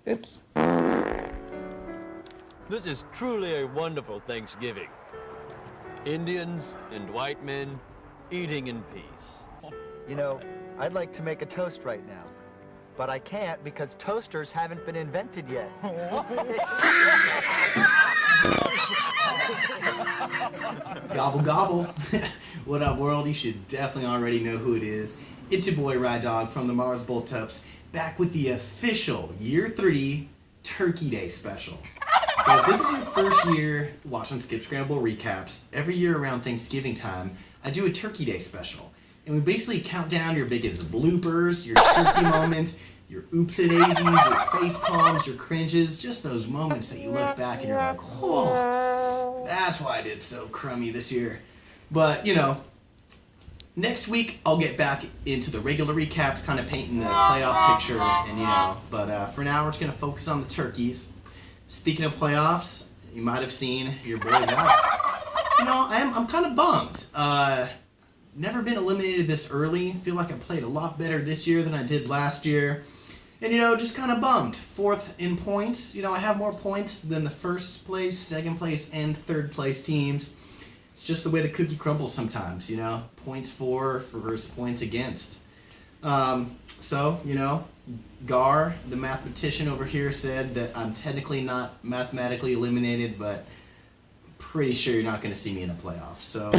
Oops. This is truly a wonderful Thanksgiving. Indians and white men eating in peace. You know, I'd like to make a toast right now, but I can't because toasters haven't been invented yet. Gobble gobble. What up, world? You should definitely already know who it is. It's your boy Ride Dog from the Mars Bowl Tups, back with the official Year 3 Turkey Day special. So if this is your first year watching Skip Scramble recaps, every year around Thanksgiving time, I do a Turkey Day special. And we basically count down your biggest bloopers, your turkey moments, your oops-a-daisies, your face palms, your cringes, just those moments that you look back and you're like, oh, that's why I did so crummy this year. But, you know, next week I'll get back into the regular recaps, kind of painting the playoff picture, and you know, but for now we're just going to focus on the turkeys. Speaking of playoffs, you might have seen your boys out. You know, I'm kind of bummed. Never been eliminated this early. Feel like I played a lot better this year than I did last year. And, you know, just kind of bummed. 4th in points. You know, I have more points than the 1st place, 2nd place, and 3rd place teams. It's just the way the cookie crumbles sometimes, you know. Points for versus points against. So, you know, Gar, the mathematician over here, said that I'm technically not mathematically eliminated, but pretty sure you're not going to see me in the playoffs. So,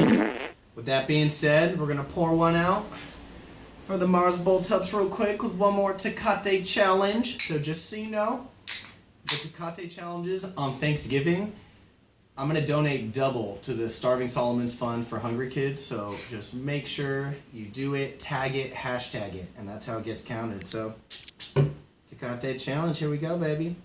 with that being said, we're going to pour one out for the Mars Bowl Tups real quick with one more Tecate challenge. So just so you know, the Tecate challenges on Thanksgiving, I'm going to donate double to the Starving Solomon's Fund for Hungry Kids. So just make sure you do it, tag it, hashtag it, and that's how it gets counted. So Tecate challenge, here we go, baby.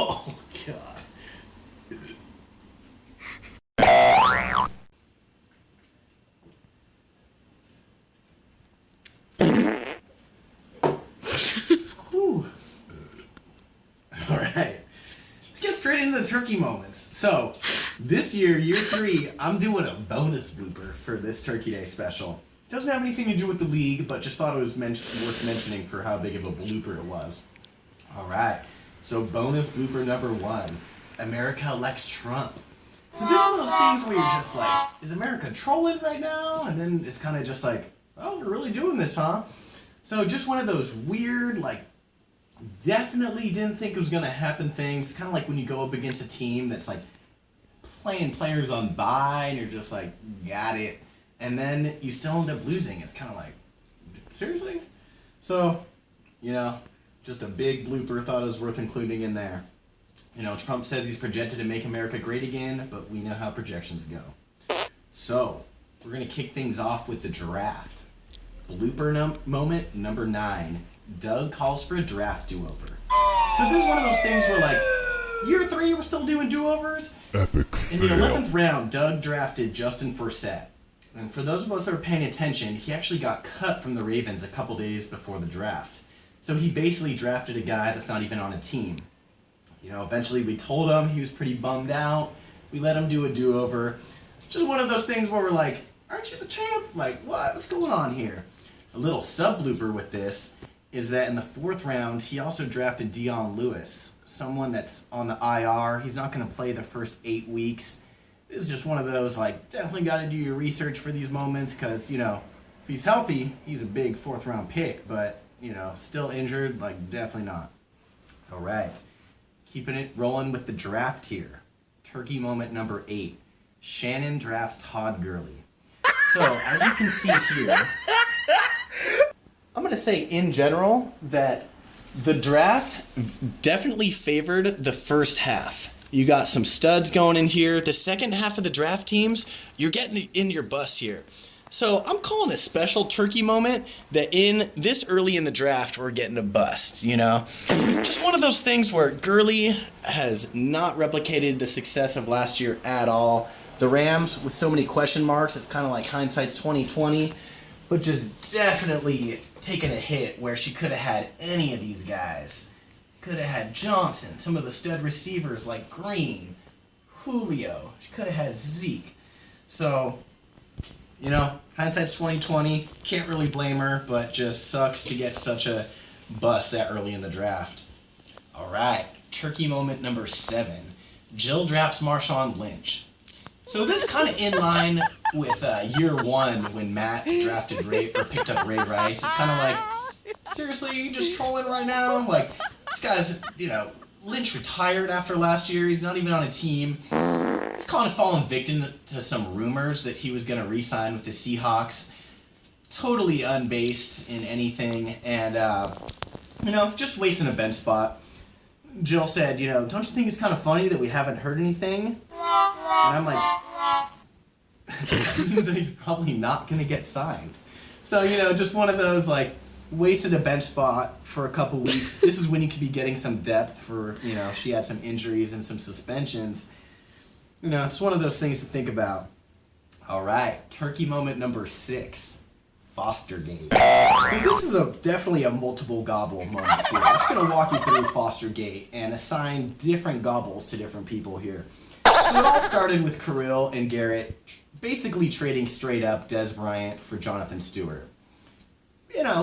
Oh, God. Whew. All right. Let's get straight into the turkey moments. So, this year, Year 3, I'm doing a bonus blooper for this Turkey Day special. Doesn't have anything to do with the league, but just thought it was worth mentioning for how big of a blooper it was. Alright, so bonus blooper number 1. America elects Trump. So this is one of those things where you're just like, is America trolling right now? And then it's kind of just like, oh, we're really doing this, huh? So just one of those weird, like, definitely didn't think it was going to happen things. Kind of like when you go up against a team that's like playing players on bye and you're just like, got it. And then you still end up losing. It's kind of like, seriously? So, you know, just a big blooper, thought it was worth including in there. You know, Trump says he's projected to make America great again, but we know how projections go. So, we're going to kick things off with the draft. Blooper moment number 9. Doug calls for a draft do-over. So this is one of those things where, like, Year 3, we're still doing do-overs. Epic In the fail. 11th round, Doug drafted Justin Forsett. And for those of us that are paying attention, he actually got cut from the Ravens a couple days before the draft. So he basically drafted a guy that's not even on a team. You know, eventually we told him, he was pretty bummed out. We let him do a do-over. Just one of those things where we're like, aren't you the champ? Like, what? What's going on here? A little sub-blooper with this is that in the 4th round, he also drafted Dion Lewis, someone that's on the IR. He's not going to play the first 8 weeks. This is just one of those, like, definitely got to do your research for these moments because, you know, if he's healthy, he's a big 4th round pick, but, you know, still injured, like, definitely not. All right. Keeping it rolling with the draft here. Turkey moment number 8. Shannon drafts Todd Gurley. So, as you can see here, I'm going to say in general that the draft definitely favored the first half. You got some studs going in here. The second half of the draft teams, you're getting in your bus here. So I'm calling a special turkey moment that in this early in the draft, we're getting a bust, you know? Just one of those things where Gurley has not replicated the success of last year at all. The Rams, with so many question marks, it's kind of like hindsight's 2020, but just definitely taking a hit where she could have had any of these guys. could have had Johnson, some of the stud receivers like Green, Julio. She could have had Zeke. So, you know, hindsight's 2020. Can't really blame her, but just sucks to get such a bust that early in the draft. All right, turkey moment number 7. Jill drafts Marshawn Lynch. So this is kind of in line with year 1 when Matt drafted picked up Ray Rice. It's kind of like, seriously, you just trolling right now? Like, this guy's, Lynch retired after last year. He's not even on a team. He's kind of fallen victim to some rumors that he was going to re-sign with the Seahawks. Totally unbased in anything, and, just wasting a bench spot. Jill said, don't you think it's kind of funny that we haven't heard anything? And I'm like, that means that he's probably not going to get signed. So, just one of those, like, wasted a bench spot for a couple weeks. This is when you could be getting some depth for, she had some injuries and some suspensions. It's one of those things to think about. All right, turkey moment number 6. Fostergate. So this is definitely a multiple gobble moment here. I'm just going to walk you through Fostergate and assign different gobbles to different people here. So it all started with Kirill and Garrett basically trading straight up Des Bryant for Jonathan Stewart.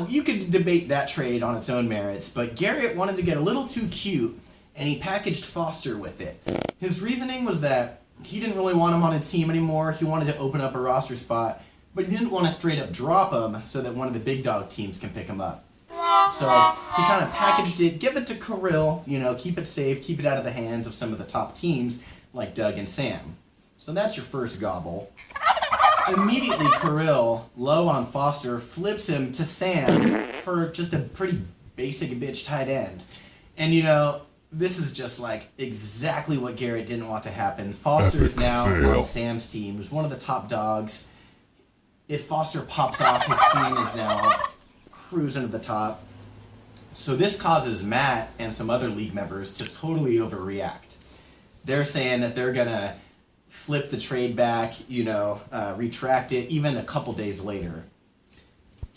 You could debate that trade on its own merits, but Garrett wanted to get a little too cute, and he packaged Foster with it. His reasoning was that he didn't really want him on a team anymore. He wanted to open up a roster spot, but he didn't want to straight up drop him so that one of the big dog teams can pick him up. So he kind of packaged it, give it to Kirill, keep it safe, keep it out of the hands of some of the top teams like Doug and Sam. So that's your first gobble. Immediately, Kirill, low on Foster, flips him to Sam for just a pretty basic bitch tight end. And this is just like exactly what Garrett didn't want to happen. Foster is now on Sam's team, who's one of the top dogs. If Foster pops off, his team is now cruising to the top. So this causes Matt and some other league members to totally overreact. They're saying that they're going to flip the trade back, retract it even a couple days later.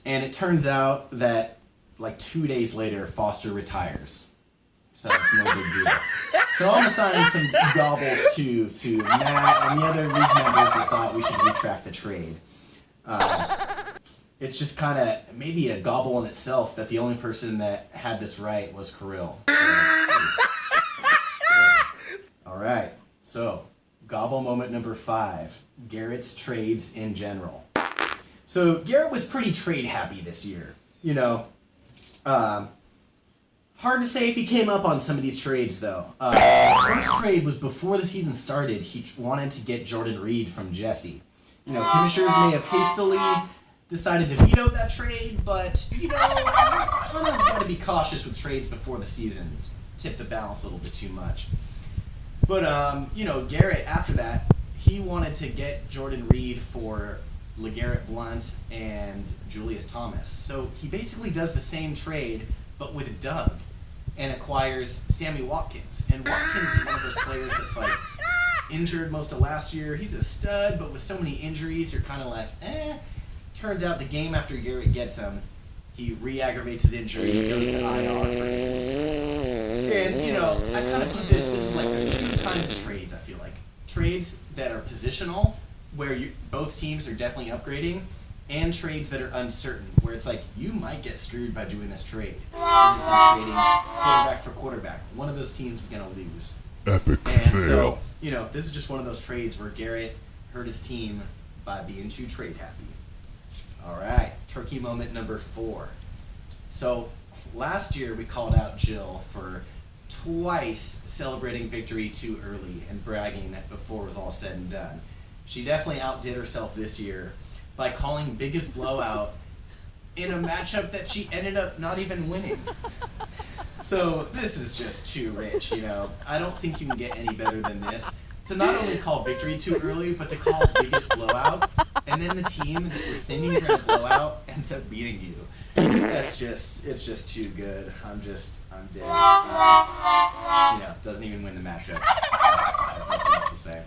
And it turns out that like 2 days later, Foster retires. So it's no big deal. So I'm assigning some gobbles to Matt and the other league members that thought we should retract the trade. It's just kind of maybe a gobble in itself that the only person that had this right was Kirill. All right, so gobble moment number 5, Garrett's trades in general. So Garrett was pretty trade happy this year. Hard to say if he came up on some of these trades though. The first trade was before the season started. He wanted to get Jordan Reed from Jesse. Commissioners may have hastily decided to veto that trade, but, kind of got to be cautious with trades before the season. Tip the balance a little bit too much. But, Garrett, after that, he wanted to get Jordan Reed for LeGarrette Blount and Julius Thomas. So he basically does the same trade, but with Doug, and acquires Sammy Watkins. And Watkins is one of those players that's like, injured most of last year. He's a stud, but with so many injuries, you're kind of like, Turns out the game after Garrett gets him, he re-aggravates his injury and goes to IR for 8 weeks. And, I kind of put this is like there's 2 kinds of trades, I feel like. Trades that are positional, where both teams are definitely upgrading, and trades that are uncertain, where it's like, you might get screwed by doing this trade. For instance, trading quarterback for quarterback. One of those teams is going to lose. Epic and fail. So, this is just one of those trades where Garrett hurt his team by being too trade happy. All right, turkey moment number 4. So, last year we called out Jill for twice celebrating victory too early and bragging before it was all said and done. She definitely outdid herself this year by calling biggest blowout in a matchup that she ended up not even winning. So this is just too rich, I don't think you can get any better than this. To not only call victory too early, but to call biggest blowout, and then the team that you're thinking you're going to blow out ends up beating you. It's just too good. I'm dead. Doesn't even win the matchup. I have nothing else to say.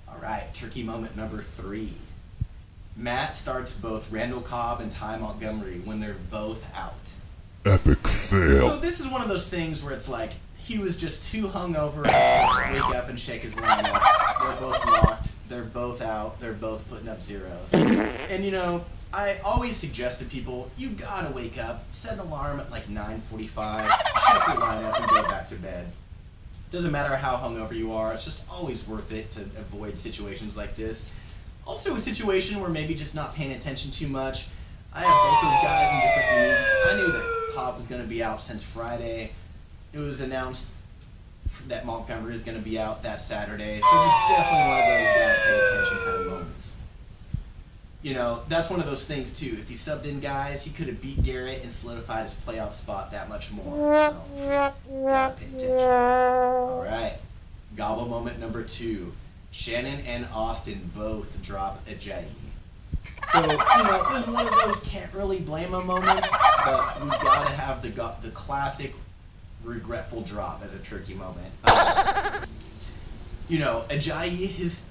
All right, turkey moment number 3. Matt starts both Randall Cobb and Ty Montgomery when they're both out. epic fail. So this is one of those things where it's like, he was just too hungover to wake up and shake his lineup. They're both locked. They're both out. They're both putting up zeros. And you know, I always suggest to people, you gotta wake up, set an alarm at like 9:45, check your lineup, and go back to bed. Doesn't matter how hungover you are, it's just always worth it to avoid situations like this. Also a situation where maybe just not paying attention too much. I have both those guys in different leagues. I knew that Cobb was gonna be out since Friday. It was announced that Montgomery is going to be out that Saturday, so just definitely one of those gotta pay attention kind of moments. You know, that's one of those things too. If he subbed in guys, he could have beat Garrett and solidified his playoff spot that much more. So, gotta pay attention. All right, gobble moment number 2. Shannon and Austin both drop Ajayi. So, you know, this is one of those can't really blame him moments, but we gotta have the classic regretful drop as a turkey moment. You know, Ajayi, his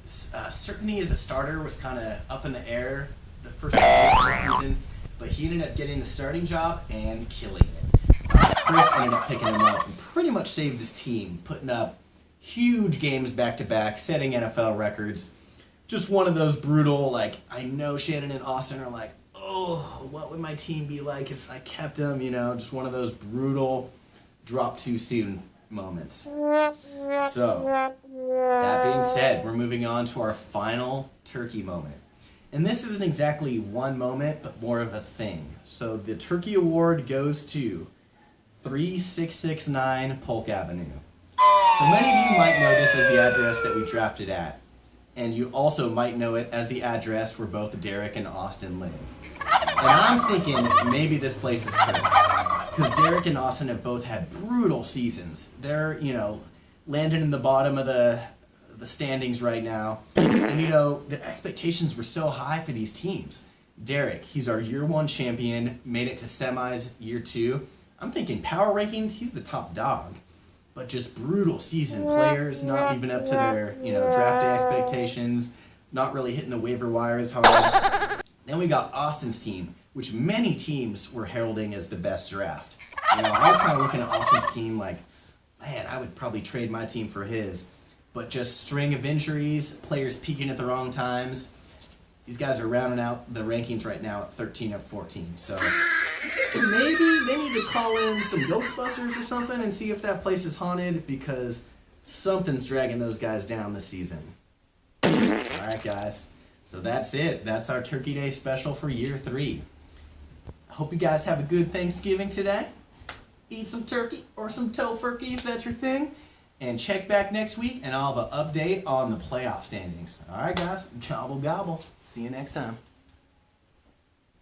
certainty as a starter was kind of up in the air the first couple weeks of the season, but he ended up getting the starting job and killing it. Chris ended up picking him up and pretty much saved his team, putting up huge games back-to-back, setting NFL records. Just one of those brutal, like, I know Shannon and Austin are like, oh, what would my team be like if I kept him, you know, just one of those brutal drop too soon moments. So, that being said, we're moving on to our final turkey moment. And this isn't exactly one moment, but more of a thing. So the turkey award goes to 3669 Polk Avenue. So many of you might know this as the address that we drafted at. And you also might know it as the address where both Derek and Austin live. And I'm thinking maybe this place is cursed. Because Derek and Austin have both had brutal seasons. They're, you know, landing in the bottom of the standings right now. And, you know, the expectations were so high for these teams. Derek, he's our year 1 champion, made it to semis year 2. I'm thinking power rankings, he's the top dog. But just brutal season. Players not living up to their, you know, draft day expectations, not really hitting the waiver wires hard. Then we got Austin's team, which many teams were heralding as the best draft. You know, I was kind of looking at Austin's team like, man, I would probably trade my team for his. But just string of injuries, players peaking at the wrong times. These guys are rounding out the rankings right now at 13 of 14. So maybe they need to call in some Ghostbusters or something and see if that place is haunted, because something's dragging those guys down this season. All right, guys. So that's it. That's our Turkey Day special for year 3. I hope you guys have a good Thanksgiving today. Eat some turkey or some tofurkey if that's your thing. And check back next week and I'll have an update on the playoff standings. All right, guys. Gobble, gobble. See you next time.